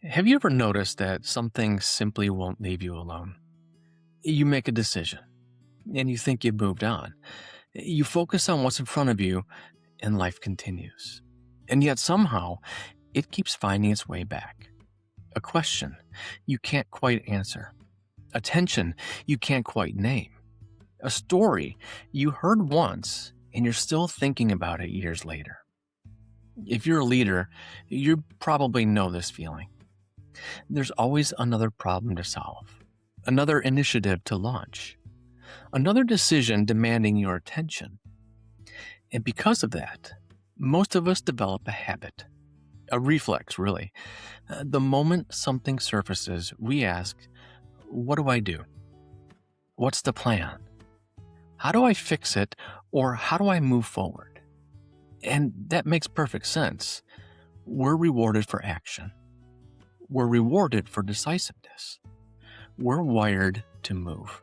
Have you ever noticed that some things simply won't leave you alone? You make a decision and you think you've moved on. You focus on what's in front of you and life continues. And yet somehow it keeps finding its way back. A question you can't quite answer. A tension you can't quite name. A story you heard once and you're still thinking about it years later. If you're a leader, you probably know this feeling. There's always another problem to solve, another initiative to launch, another decision demanding your attention. And because of that, most of us develop a habit, a reflex, really. The moment something surfaces, we ask, what do I do? What's the plan? How do I fix it, or how do I move forward? And that makes perfect sense. We're rewarded for action. We're rewarded for decisiveness. We're wired to move.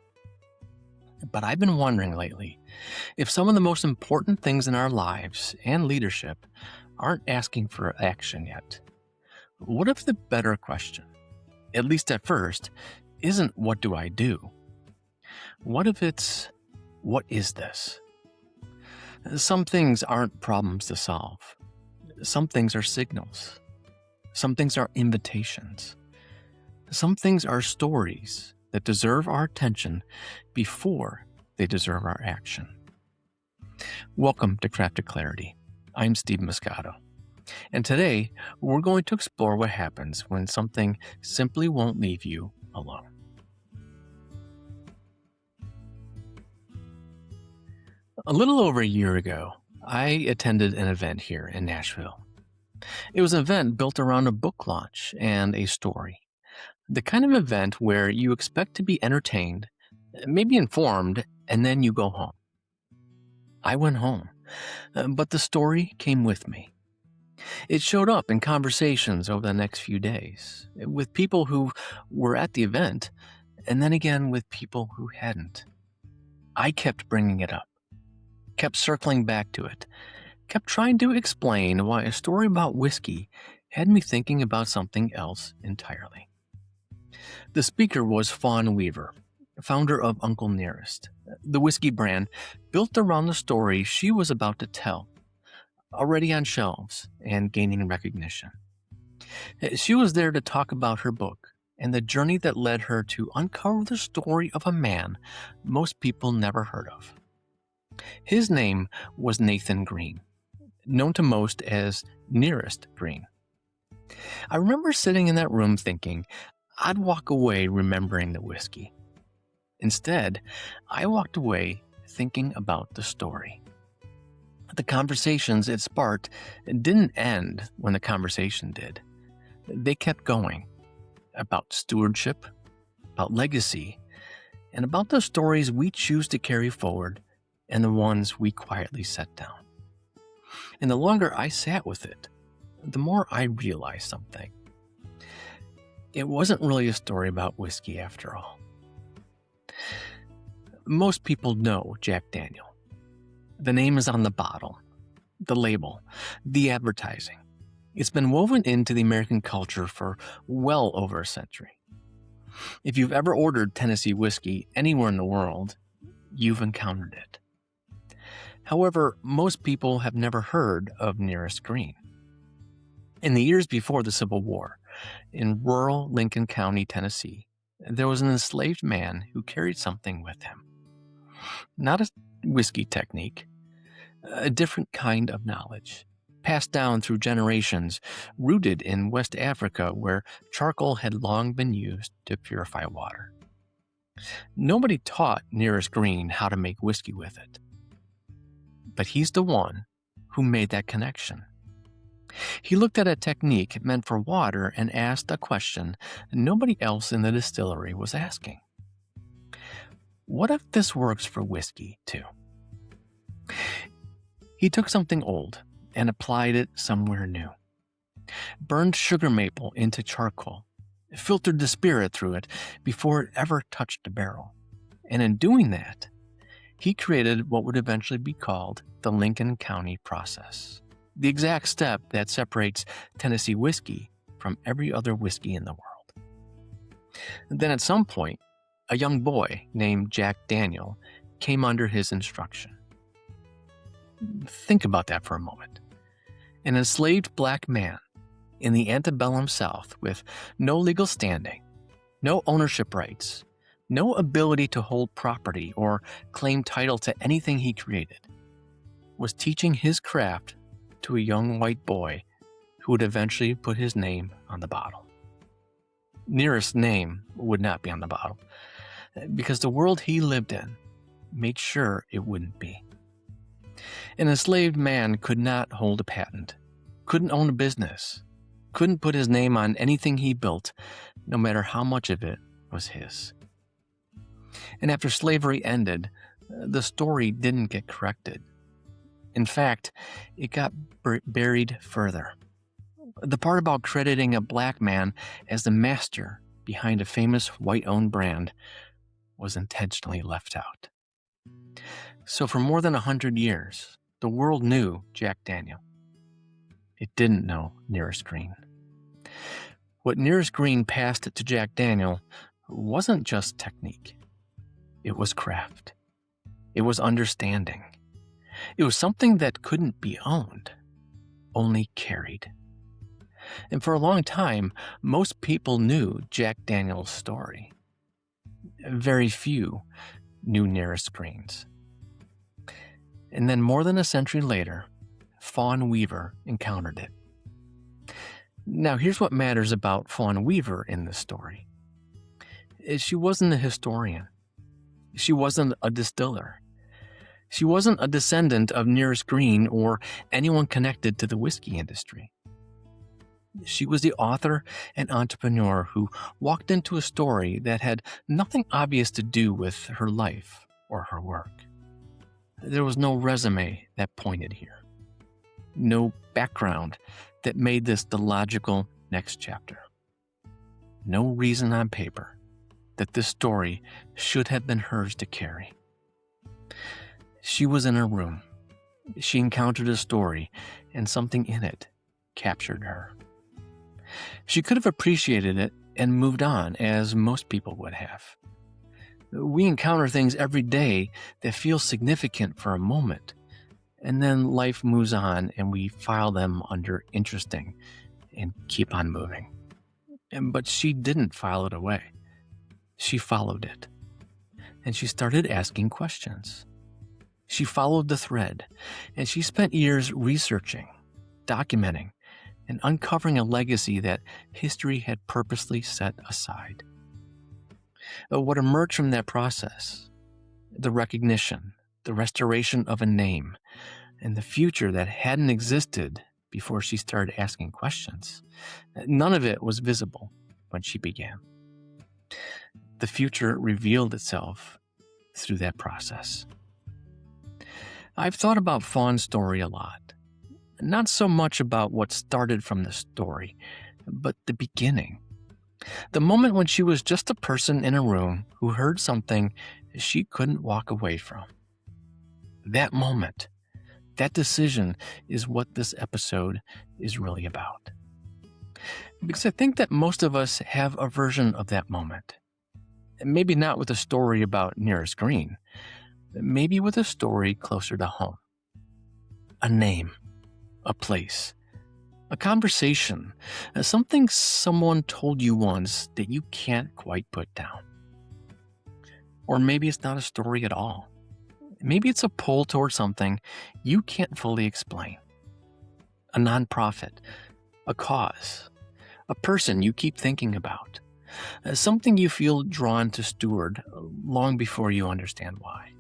But I've been wondering lately if some of the most important things in our lives and leadership aren't asking for action yet. What if the better question, at least at first, isn't what do I do? What if it's what is this? Some things aren't problems to solve. Some things are signals. Some things are invitations. Some things are stories that deserve our attention before they deserve our action. Welcome to Crafted Clarity. I'm Steve Moscato. And today, we're going to explore what happens when something simply won't leave you alone. A little over a year ago, I attended an event here in Nashville. It was an event built around a book launch and a story. The kind of event where you expect to be entertained, maybe informed, and then you go home. I went home, but the story came with me. It showed up in conversations over the next few days, with people who were at the event, and then again with people who hadn't. I kept bringing it up, kept circling back to it, kept trying to explain why a story about whiskey had me thinking about something else entirely. The speaker was Fawn Weaver, founder of Uncle Nearest, the whiskey brand built around the story she was about to tell, already on shelves and gaining recognition. She was there to talk about her book and the journey that led her to uncover the story of a man most people never heard of. His name was Nathan Green, known to most as Nearest Green. I remember sitting in that room thinking I'd walk away remembering the whiskey. Instead, I walked away thinking about the story. The conversations it sparked didn't end when the conversation did. They kept going about stewardship, about legacy, and about the stories we choose to carry forward and the ones we quietly set down. And the longer I sat with it, the more I realized something. It wasn't really a story about whiskey after all. Most people know Jack Daniel. The name is on the bottle, the label, the advertising. It's been woven into the American culture for well over a century. If you've ever ordered Tennessee whiskey anywhere in the world, you've encountered it. However, most people have never heard of Nearest Green. In the years before the Civil War, in rural Lincoln County, Tennessee, there was an enslaved man who carried something with him. Not a whiskey technique, a different kind of knowledge, passed down through generations, rooted in West Africa where charcoal had long been used to purify water. Nobody taught Nearest Green how to make whiskey with it. But he's the one who made that connection. He looked at a technique meant for water and asked a question nobody else in the distillery was asking. What if this works for whiskey, too? He took something old and applied it somewhere new. Burned sugar maple into charcoal, filtered the spirit through it before it ever touched the barrel. And in doing that, he created what would eventually be called the Lincoln County process, the exact step that separates Tennessee whiskey from every other whiskey in the world. Then at some point, a young boy named Jack Daniel came under his instruction. Think about that for a moment. An enslaved black man in the antebellum South with no legal standing, no ownership rights, no ability to hold property or claim title to anything he created, was teaching his craft to a young white boy who would eventually put his name on the bottle. Nearest's name would not be on the bottle, because the world he lived in made sure it wouldn't be. An enslaved man could not hold a patent, couldn't own a business, couldn't put his name on anything he built, no matter how much of it was his. And after slavery ended, the story didn't get corrected. In fact, it got buried further. The part about crediting a black man as the master behind a famous white-owned brand was intentionally left out. So for more than 100 years, the world knew Jack Daniel. It didn't know Nearest Green. What Nearest Green passed to Jack Daniel wasn't just technique. It was craft. It was understanding. It was something that couldn't be owned, only carried. And for a long time, most people knew Jack Daniel's story. Very few knew Nearest Green's. And then more than a century later, Fawn Weaver encountered it. Now, here's what matters about Fawn Weaver in this story. She wasn't a historian. She wasn't a distiller. She wasn't a descendant of Nearest Green or anyone connected to the whiskey industry. She was the author and entrepreneur who walked into a story that had nothing obvious to do with her life or her work. There was no resume that pointed here. No background that made this the logical next chapter. No reason on paper that this story should have been hers to carry. She was in her room. She encountered a story, and something in it captured her. She could have appreciated it and moved on, as most people would have. We encounter things every day that feel significant for a moment, and then life moves on and we file them under interesting and keep on moving. But she didn't file it away. She followed it, and she started asking questions. She followed the thread, and she spent years researching, documenting, and uncovering a legacy that history had purposely set aside. What emerged from that process, the recognition, the restoration of a name, and the future that hadn't existed before she started asking questions, none of it was visible when she began. The future revealed itself through that process. I've thought about Fawn's story a lot. Not so much about what started from the story, but the beginning. The moment when she was just a person in a room who heard something she couldn't walk away from. That moment, that decision is what this episode is really about. Because I think that most of us have a version of that moment. Maybe not with a story about Nearest Green, maybe with a story closer to home. A name, a place, a conversation, something someone told you once that you can't quite put down. Or maybe it's not a story at all. Maybe it's a pull towards something you can't fully explain. A nonprofit, a cause, a person you keep thinking about, something you feel drawn to steward long before you understand why.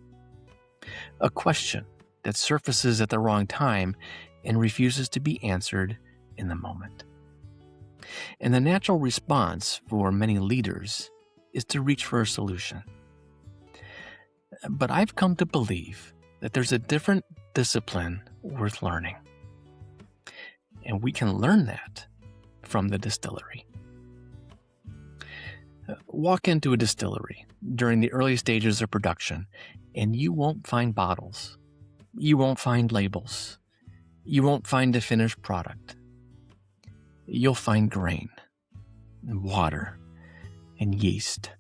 A question that surfaces at the wrong time and refuses to be answered in the moment. And the natural response for many leaders is to reach for a solution. But I've come to believe that there's a different discipline worth learning. And we can learn that from the distillery. Walk into a distillery during the early stages of production, and you won't find bottles. You won't find labels. You won't find a finished product. you'll find grain, and water, and yeast,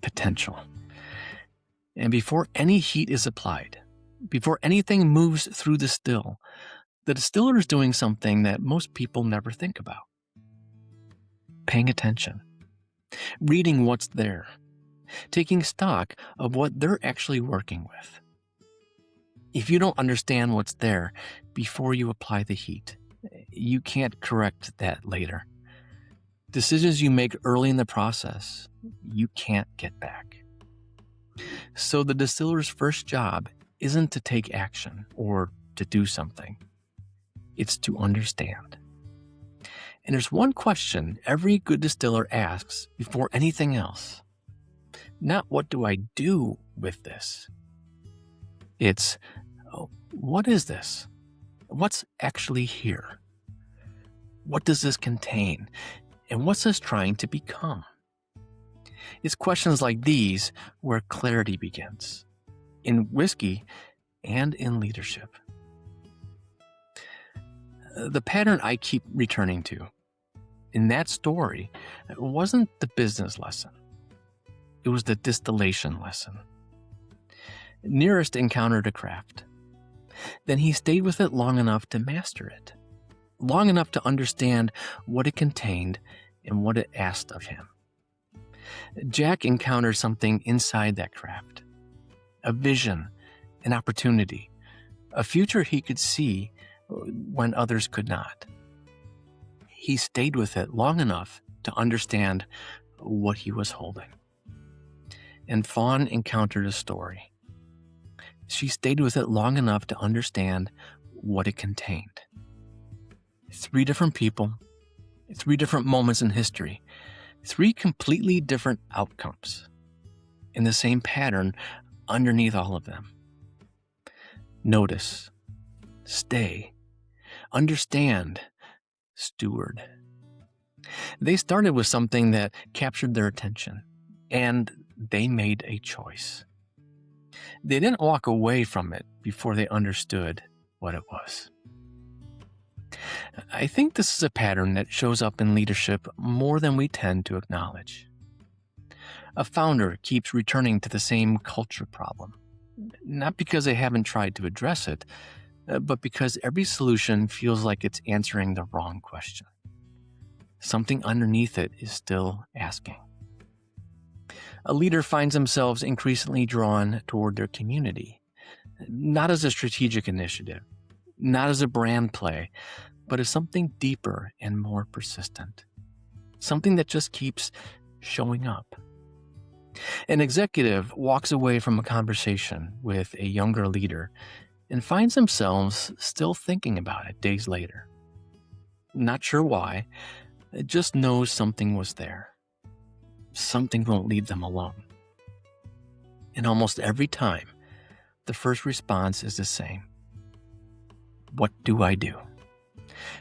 potential. And before any heat is applied, before anything moves through the still, the distiller is doing something that most people never think about. Paying attention, reading what's there, taking stock of what they're actually working with. If you don't understand what's there before you apply the heat, you can't correct that later. Decisions you make early in the process, you can't get back. So the distiller's first job isn't to take action or to do something. It's to understand. And there's one question every good distiller asks before anything else. Not what do I do with this? It's, what is this? What's actually here? What does this contain? And what's this trying to become? It's questions like these where clarity begins, in whiskey and in leadership. The pattern I keep returning to in that story wasn't the business lesson. It was the distillation lesson. Nearest encountered a craft. Then he stayed with it long enough to master it, long enough to understand what it contained and what it asked of him. Jack encountered something inside that craft, a vision, an opportunity, a future he could see when others could not. He stayed with it long enough to understand what he was holding. And Fawn encountered a story. She stayed with it long enough to understand what it contained. 3 different people, 3 different moments in history, 3 completely different outcomes, and the same pattern underneath all of them. Notice, stay, understand, steward. They started with something that captured their attention, and they made a choice. They didn't walk away from it before they understood what it was. I think this is a pattern that shows up in leadership more than we tend to acknowledge. A founder keeps returning to the same culture problem, not because they haven't tried to address it, but because every solution feels like it's answering the wrong question. Something underneath it is still asking. A leader finds themselves increasingly drawn toward their community, not as a strategic initiative, not as a brand play, but as something deeper and more persistent. Something that just keeps showing up. An executive walks away from a conversation with a younger leader and finds themselves still thinking about it days later. Not sure why, just knows something was there. Something won't leave them alone. And almost every time, the first response is the same. What do I do?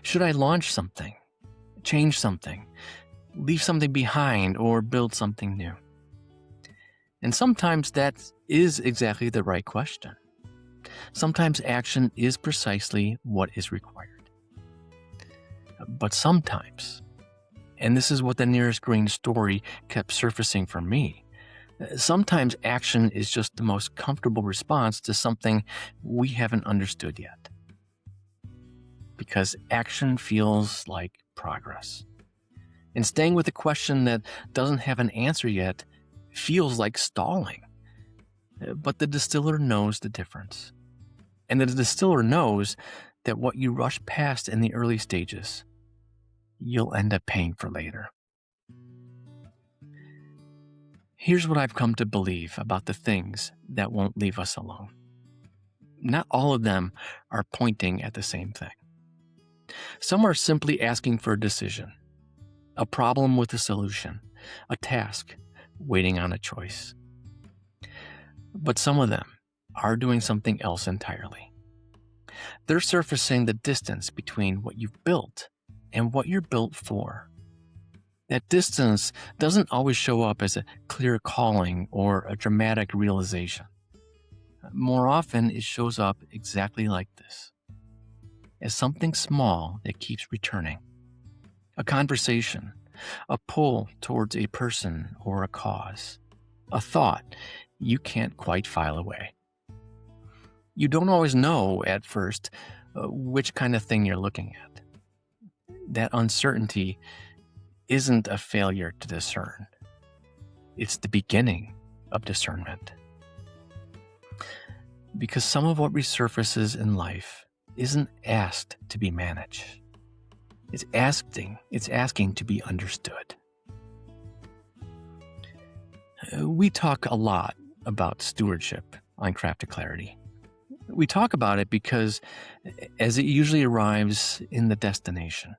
Should I launch something, change something, leave something behind, or build something new? And sometimes that is exactly the right question. Sometimes action is precisely what is required. But sometimes, and this is what the nearest grain story kept surfacing for me, sometimes action is just the most comfortable response to something we haven't understood yet. Because action feels like progress. And staying with a question that doesn't have an answer yet feels like stalling. But the distiller knows the difference. And the distiller knows that what you rush past in the early stages, you'll end up paying for later. Here's what I've come to believe about the things that won't leave us alone. Not all of them are pointing at the same thing. Some are simply asking for a decision, a problem with a solution, a task, waiting on a choice. But some of them are doing something else entirely. They're surfacing the distance between what you've built and what you're built for. That distance doesn't always show up as a clear calling or a dramatic realization. More often, it shows up exactly like this, as something small that keeps returning, a conversation, a pull towards a person or a cause, a thought you can't quite file away. You don't always know at first which kind of thing you're looking at. That uncertainty isn't a failure to discern. It's the beginning of discernment. Because some of what resurfaces in life isn't asked to be managed. It's asking to be understood. We talk a lot about stewardship on Crafted Clarity. We talk about it because as it usually arrives in the destination,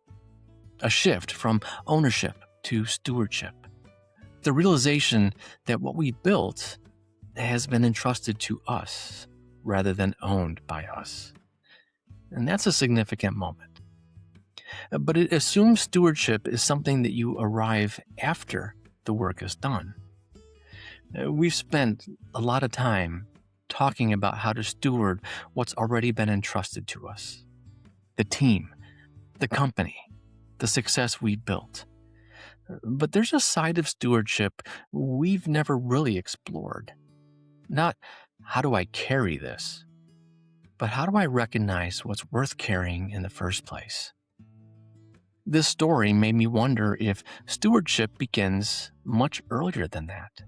a shift from ownership to stewardship, the realization that what we built has been entrusted to us rather than owned by us. And that's a significant moment. But it assumes stewardship is something that you arrive after the work is done. We've spent a lot of time talking about how to steward what's already been entrusted to us. The team, the company, the success we built. But there's a side of stewardship we've never really explored. Not, how do I carry this? But how do I recognize what's worth carrying in the first place? This story made me wonder if stewardship begins much earlier than that.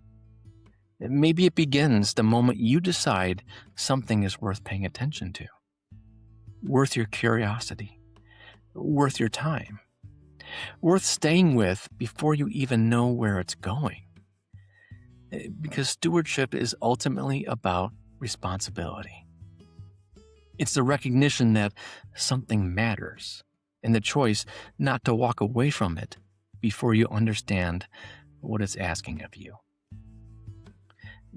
Maybe it begins the moment you decide something is worth paying attention to, worth your curiosity, worth your time, worth staying with before you even know where it's going. Because stewardship is ultimately about responsibility. It's the recognition that something matters and the choice not to walk away from it before you understand what it's asking of you.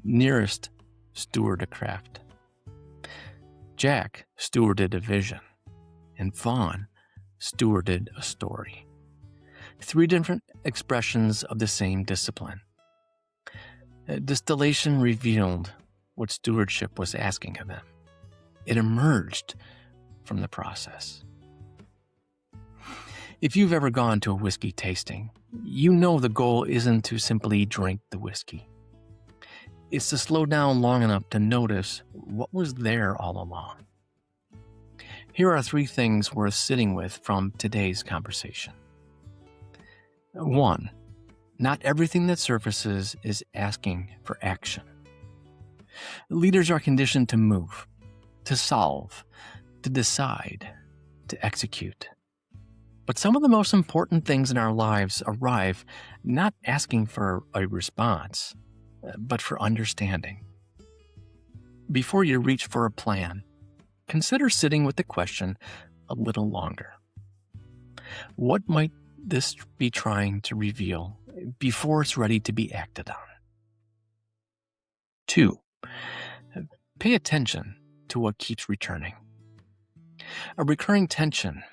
Nearest stewarded a craft. Jack stewarded a vision, and Fawn stewarded a story. 3 different expressions of the same discipline. Distillation revealed what stewardship was asking of them. It emerged from the process. If you've ever gone to a whiskey tasting, you know the goal isn't to simply drink the whiskey. It's to slow down long enough to notice what was there all along. Here are 3 things worth sitting with from today's conversation. 1. Not everything that surfaces is asking for action. Leaders are conditioned to move, to solve, to decide, to execute. But some of the most important things in our lives arrive not asking for a response, but for understanding. Before you reach for a plan, consider sitting with the question a little longer. What might this be trying to reveal before it's ready to be acted on? 2. Pay attention to what keeps returning. A recurring tension,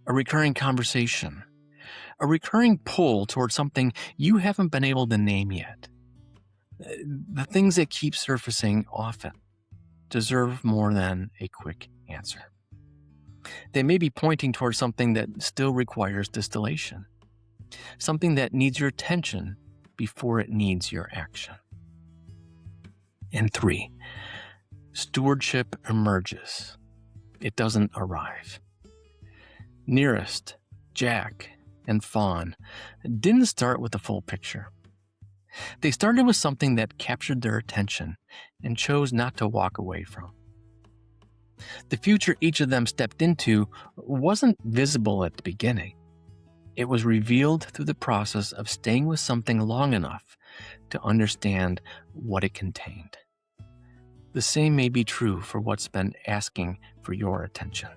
a recurring conversation, a recurring pull towards something you haven't been able to name yet. The things that keep surfacing often deserve more than a quick answer. They may be pointing towards something that still requires distillation, something that needs your attention before it needs your action. And 3, stewardship emerges. It doesn't arrive. Nearest, Jack, and Fawn didn't start with the full picture. They started with something that captured their attention and chose not to walk away from. The future each of them stepped into wasn't visible at the beginning. It was revealed through the process of staying with something long enough to understand what it contained. The same may be true for what's been asking for your attention.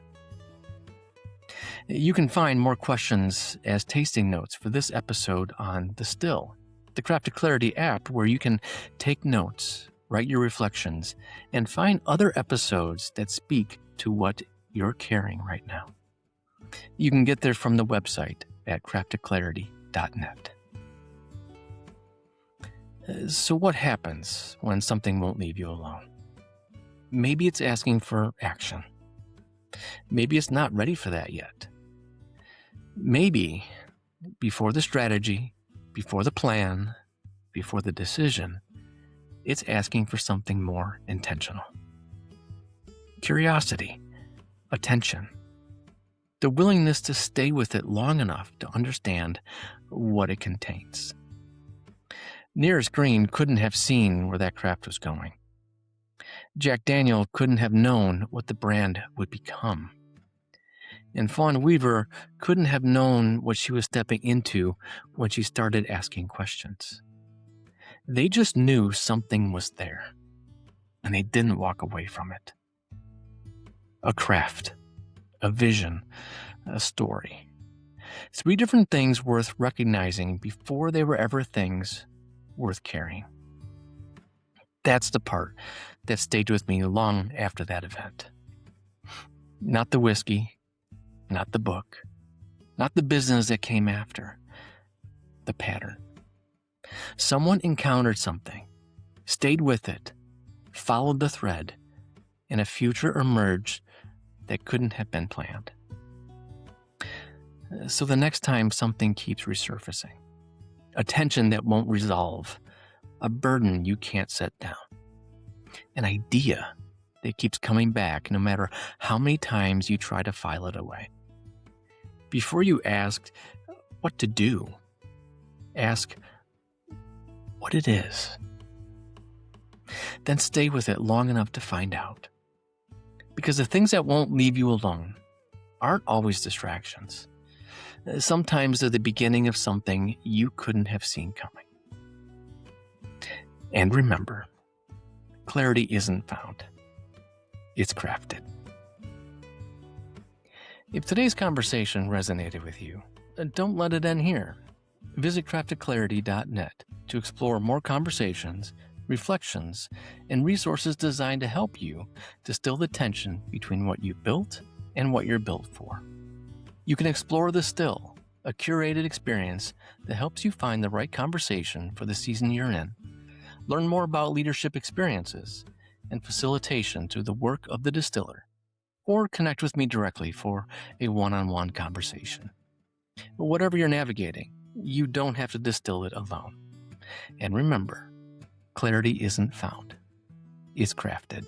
You can find more questions as tasting notes for this episode on Distill, the Crafted Clarity app, where you can take notes, write your reflections, and find other episodes that speak to what you're carrying right now. You can get there from the website at craftedclarity.net. So what happens when something won't leave you alone? Maybe it's asking for action. Maybe it's not ready for that yet. Maybe Before the strategy, before the plan, before the decision, it's asking for something more intentional. Curiosity, attention, the willingness to stay with it long enough to understand what it contains. Nearest Green couldn't have seen where that craft was going. Jack Daniel couldn't have known what the brand would become. And Fawn Weaver couldn't have known what she was stepping into when she started asking questions. They just knew something was there, and they didn't walk away from it. A craft, a vision, a story. 3 different things worth recognizing before they were ever things worth carrying. That's the part that stayed with me long after that event. Not the whiskey, not the book, not the business that came after, the pattern. Someone encountered something, stayed with it, followed the thread, and a future emerged that couldn't have been planned. So the next time something keeps resurfacing, a tension that won't resolve, a burden you can't set down, an idea that keeps coming back no matter how many times you try to file it away. Before you ask what to do, ask what it is. Then stay with it long enough to find out. Because the things that won't leave you alone aren't always distractions. Sometimes they're the beginning of something you couldn't have seen coming. And remember, clarity isn't found. It's crafted. If today's conversation resonated with you, don't let it end here. Visit craftedclarity.net to explore more conversations, reflections, and resources designed to help you distill the tension between what you built and what you're built for. You can explore The Still, a curated experience that helps you find the right conversation for the season you're in, learn more about leadership experiences and facilitation through the work of the Distiller, or connect with me directly for a one-on-one conversation. Whatever you're navigating, you don't have to distill it alone. And remember, clarity isn't found. It's crafted.